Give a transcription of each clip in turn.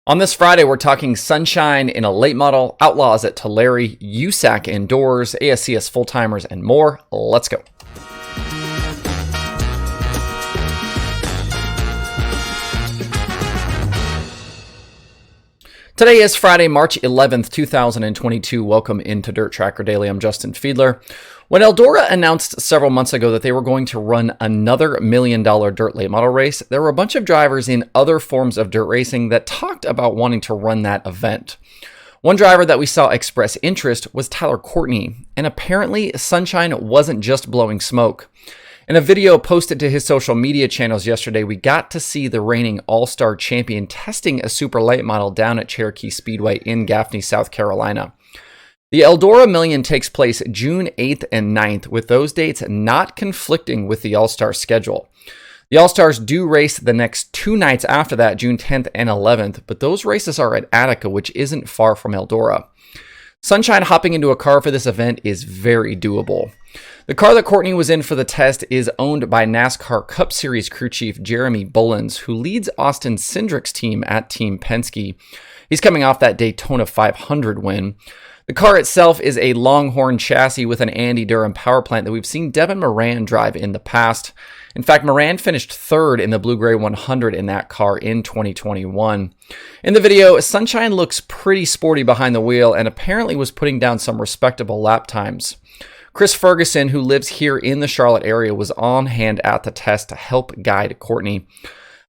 On this Friday, we're talking sunshine in a late model, Outlaws at Tulare, USAC indoors, ASCS full-timers, and more. Let's go. Today is Friday, March 11th, 2022. Welcome into Dirt Tracker Daily. I'm Justin Fiedler. When Eldora announced several months ago that they were going to run another $1 million dirt late model race, there were a bunch of drivers in other forms of dirt racing that talked about wanting to run that event. One driver that we saw express interest was Courtney, and apparently Sunshine wasn't just blowing smoke. In a video posted to his social media channels yesterday, we got to see the reigning All-Star champion testing a super late model down at Cherokee Speedway in Gaffney, South Carolina. The Eldora Million takes place June 8th and 9th, with those dates not conflicting with the All-Star schedule. The All-Stars do race the next two nights after that, June 10th and 11th, but those races are at Attica, which isn't far from Eldora. Sunshine hopping into a car for this event is very doable. The car that Courtney was in for the test is owned by NASCAR Cup Series crew chief Jeremy Bullins, who leads Austin Cindric's team at Team Penske. He's coming off that Daytona 500 win. The car itself is a Longhorn chassis with an Andy Durham power plant that we've seen Devin Moran drive in the past. In fact, Moran finished third in the Blue Gray 100 in that car in 2021. In the video, Sunshine looks pretty sporty behind the wheel and apparently was putting down some respectable lap times. Chris Ferguson, who lives here in the Charlotte area, was on hand at the test to help guide Courtney.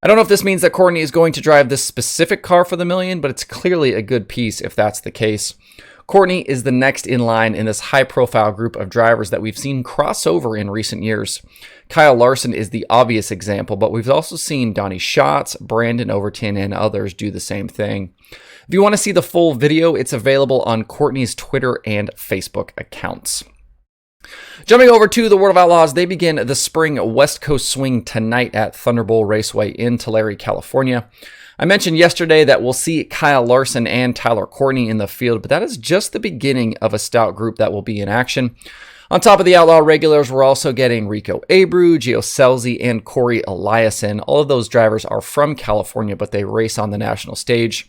I don't know if this means that Courtney is going to drive this specific car for the million, but it's clearly a good piece if that's the case. Courtney is the next in line in this high-profile group of drivers that we've seen cross over in recent years. Kyle Larson is the obvious example, but we've also seen Donnie Schatz, Brandon Overton, and others do the same thing. If you want to see the full video, it's available on Courtney's Twitter and Facebook accounts. Jumping over to the World of Outlaws, they begin the spring West Coast swing tonight at Thunderbowl Raceway in Tulare, California. I mentioned yesterday that we'll see Kyle Larson and Courtney in the field, but that is just the beginning of a stout group that will be in action. On top of the Outlaw regulars, we're also getting Rico Abreu, Gio Scelzi, and Corey Eliason. All of those drivers are from California, but they race on the national stage.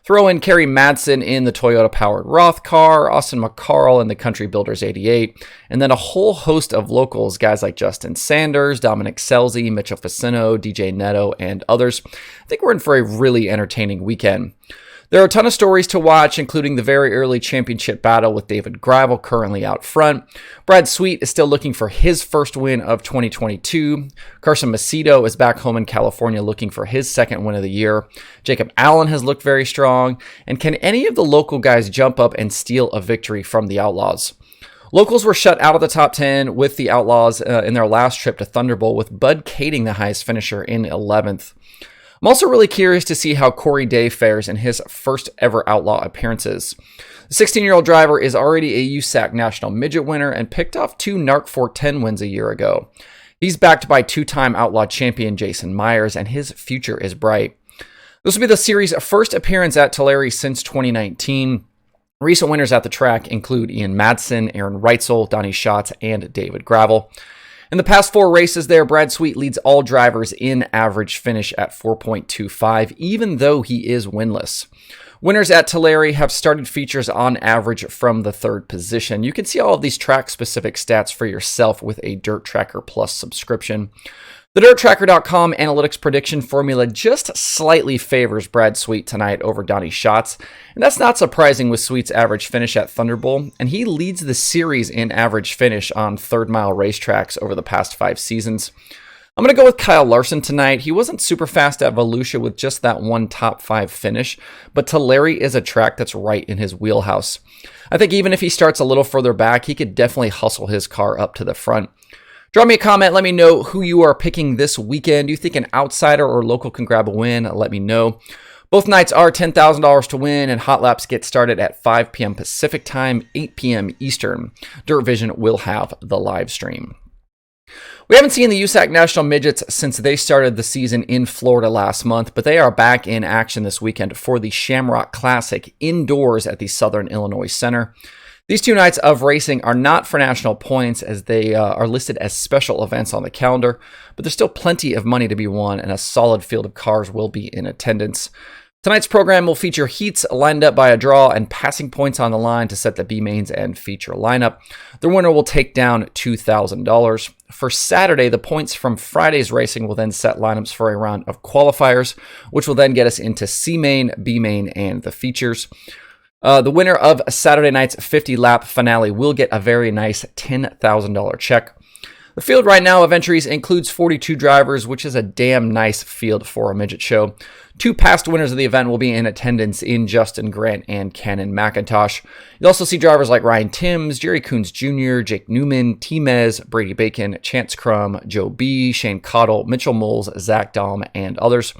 Throw in Kerry Madsen in the Toyota-powered Roth car, Austin McCarl in the Country Builders 88, and then a whole host of locals, guys like Justin Sanders, Dominic Scelzi, Mitchell Facino, DJ Neto, and others. I think we're in for a really entertaining weekend. There are a ton of stories to watch, including the very early championship battle with David Gravel currently out front. Brad Sweet is still looking for his first win of 2022. Carson Macedo is back home in California looking for his second win of the year. Jacob Allen has looked very strong. And can any of the local guys jump up and steal a victory from the Outlaws? Locals were shut out of the top 10 with the Outlaws in their last trip to Thunderbowl, with Bud Kading the highest finisher in 11th. I'm also really curious to see how Corey Day fares in his first ever Outlaw appearances. The 16-year-old driver is already a USAC National Midget winner and picked off 2 NARC 410 wins a year ago. He's backed by 2-time Outlaw champion Jason Myers, and his future is bright. This will be the series' first appearance at Tulare since 2019. Recent winners at the track include Ian Madsen, Aaron Reitzel, Donnie Schatz, and David Gravel. In the past 4 races there, Brad Sweet leads all drivers in average finish at 4.25, even though he is winless. Winners at Tulare have started features on average from the 3rd position. You can see all of these track-specific stats for yourself with a Dirt Tracker Plus subscription. The DirtTracker.com analytics prediction formula just slightly favors Brad Sweet tonight over Donnie Schatz, and that's not surprising with Sweet's average finish at Thunderbowl, and he leads the series in average finish on third-mile racetracks over the past 5 seasons. I'm going to go with Kyle Larson tonight. He wasn't super fast at Volusia with just that one top 5 finish, but Tulare is a track that's right in his wheelhouse. I think even if he starts a little further back, he could definitely hustle his car up to the front. Drop me a comment. Let me know who you are picking this weekend. Do you think an outsider or local can grab a win? Let me know. Both nights are $10,000 to win, and hot laps get started at 5 p.m. Pacific time, 8 p.m. Eastern. Dirt Vision will have the live stream. We haven't seen the USAC National Midgets since they started the season in Florida last month, but they are back in action this weekend for the Shamrock Classic indoors at the Southern Illinois Center. These 2 nights of racing are not for national points, as they are listed as special events on the calendar, but there's still plenty of money to be won, and a solid field of cars will be in attendance. Tonight's program will feature heats lined up by a draw and passing points on the line to set the B mains and feature lineup. The winner will take down $2,000. For Saturday, the points from Friday's racing will then set lineups for a round of qualifiers, which will then get us into C main, B main, and the features. The winner of Saturday night's 50-lap finale will get a very nice $10,000 check. The field right now of entries includes 42 drivers, which is a damn nice field for a midget show. 2 past winners of the event will be in attendance in Justin Grant and Cannon McIntosh. You'll also see drivers like Ryan Timms, Jerry Coons Jr., Jake Newman, T-Mez, Brady Bacon, Chance Crum, Joe B., Shane Cottle, Mitchell Moles, Zach Dahm, and others.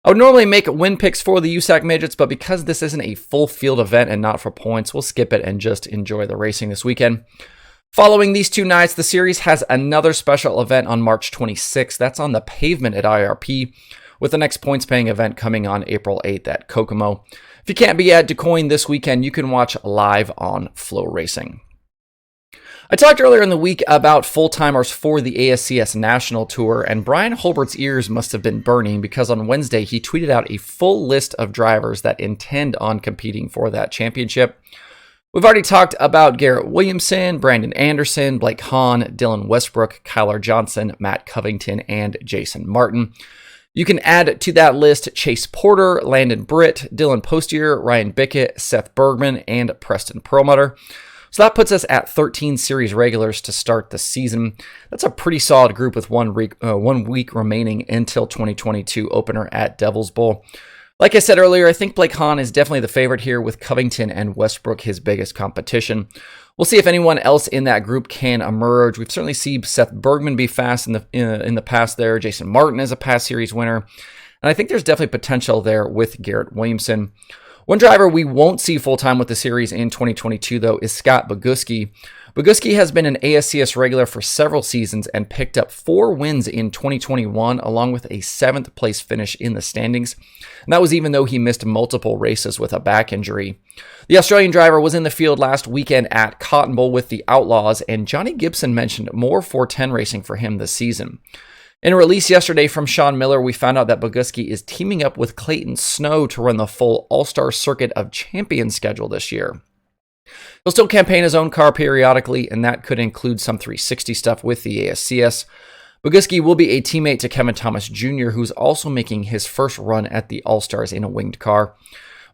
I would normally make win picks for the USAC Midgets, but because this isn't a full field event and not for points, we'll skip it and just enjoy the racing this weekend. Following these 2 nights, the series has another special event on March 26th. That's on the pavement at IRP, with the next points-paying event coming on April 8th at Kokomo. If you can't be at DuQuoin this weekend, you can watch live on Flow Racing. I talked earlier in the week about full-timers for the ASCS National Tour, and Brian Holbert's ears must have been burning because on Wednesday he tweeted out a full list of drivers that intend on competing for that championship. We've already talked about Garrett Williamson, Brandon Anderson, Blake Hahn, Dylan Westbrook, Kyler Johnson, Matt Covington, and Jason Martin. You can add to that list Chase Porter, Landon Britt, Dylan Postier, Ryan Bickett, Seth Bergman, and Preston Perlmutter. So that puts us at 13 series regulars to start the season. That's a pretty solid group with 1 week remaining until 2022 opener at Devil's Bowl. Like I said earlier, I think Blake Hahn is definitely the favorite here with Covington and Westbrook his biggest competition. We'll see if anyone else in that group can emerge. We've certainly seen Seth Bergman be fast in the past there. Jason Martin is a past series winner. And I think there's definitely potential there with Garrett Williamson. One driver we won't see full-time with the series in 2022, though, is Scott Bogucki. Bogucki has been an ASCS regular for several seasons and picked up 4 wins in 2021, along with a 7th place finish in the standings. And that was even though he missed multiple races with a back injury. The Australian driver was in the field last weekend at Cotton Bowl with the Outlaws, and Johnny Gibson mentioned more 410 racing for him this season. In a release yesterday from Sean Miller, we found out that Bogucki is teaming up with Clayton Snow to run the full All-Star Circuit of Champions schedule this year. He'll still campaign his own car periodically, and that could include some 360 stuff with the ASCS. Bogucki will be a teammate to Kevin Thomas Jr., who's also making his first run at the All-Stars in a winged car.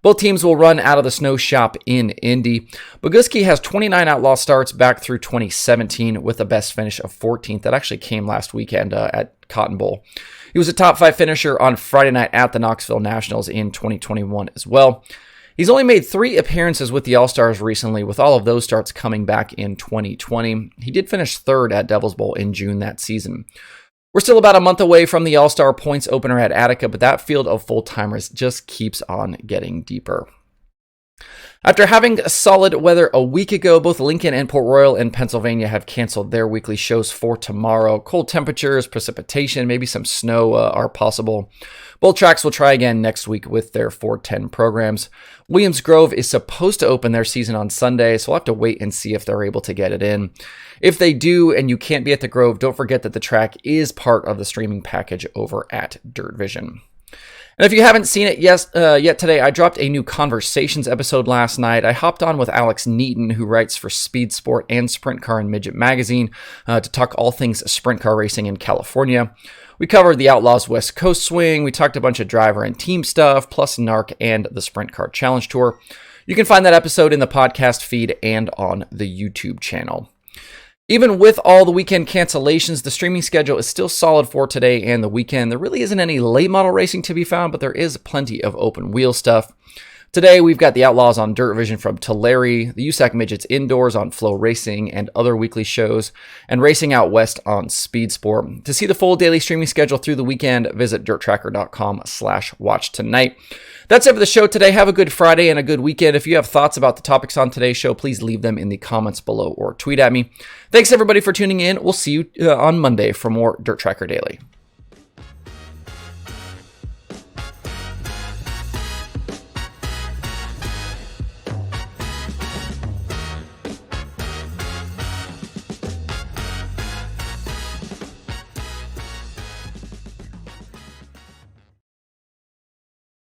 Both teams will run out of the Snow Shop in Indy. Bogucki has 29 Outlaw starts back through 2017 with a best finish of 14th. That actually came last weekend at Cotton Bowl. He was a top 5 finisher on Friday night at the Knoxville Nationals in 2021 as well. He's only made 3 appearances with the All-Stars recently, with all of those starts coming back in 2020. He did finish 3rd at Devil's Bowl in June that season. We're still about a month away from the All-Star points opener at Attica, but that field of full-timers just keeps on getting deeper. After having solid weather a week ago, both Lincoln and Port Royal in Pennsylvania have canceled their weekly shows for tomorrow. Cold temperatures, precipitation, maybe some snow are possible. Both tracks will try again next week with their 410 programs. Williams Grove is supposed to open their season on Sunday, so we'll have to wait and see if they're able to get it in. If they do and you can't be at the Grove, don't forget that the track is part of the streaming package over at Dirt Vision. And if you haven't seen it yet today, I dropped a new Conversations episode last night. I hopped on with Alex Neaton, who writes for Speed Sport and Sprint Car and Midget Magazine, to talk all things sprint car racing in California. We covered the Outlaws West Coast Swing, we talked a bunch of driver and team stuff, plus NARC and the Sprint Car Challenge Tour. You can find that episode in the podcast feed and on the YouTube channel. Even with all the weekend cancellations, the streaming schedule is still solid for today and the weekend. There really isn't any late model racing to be found, but there is plenty of open wheel stuff. Today, we've got the Outlaws on Dirt Vision from Tulare, the USAC Midgets indoors on Flow Racing and other weekly shows, and Racing Out West on Speed Sport. To see the full daily streaming schedule through the weekend, visit dirttracker.com/watch tonight. That's it for the show today. Have a good Friday and a good weekend. If you have thoughts about the topics on today's show, please leave them in the comments below or tweet at me. Thanks everybody for tuning in. We'll see you on Monday for more Dirt Tracker Daily.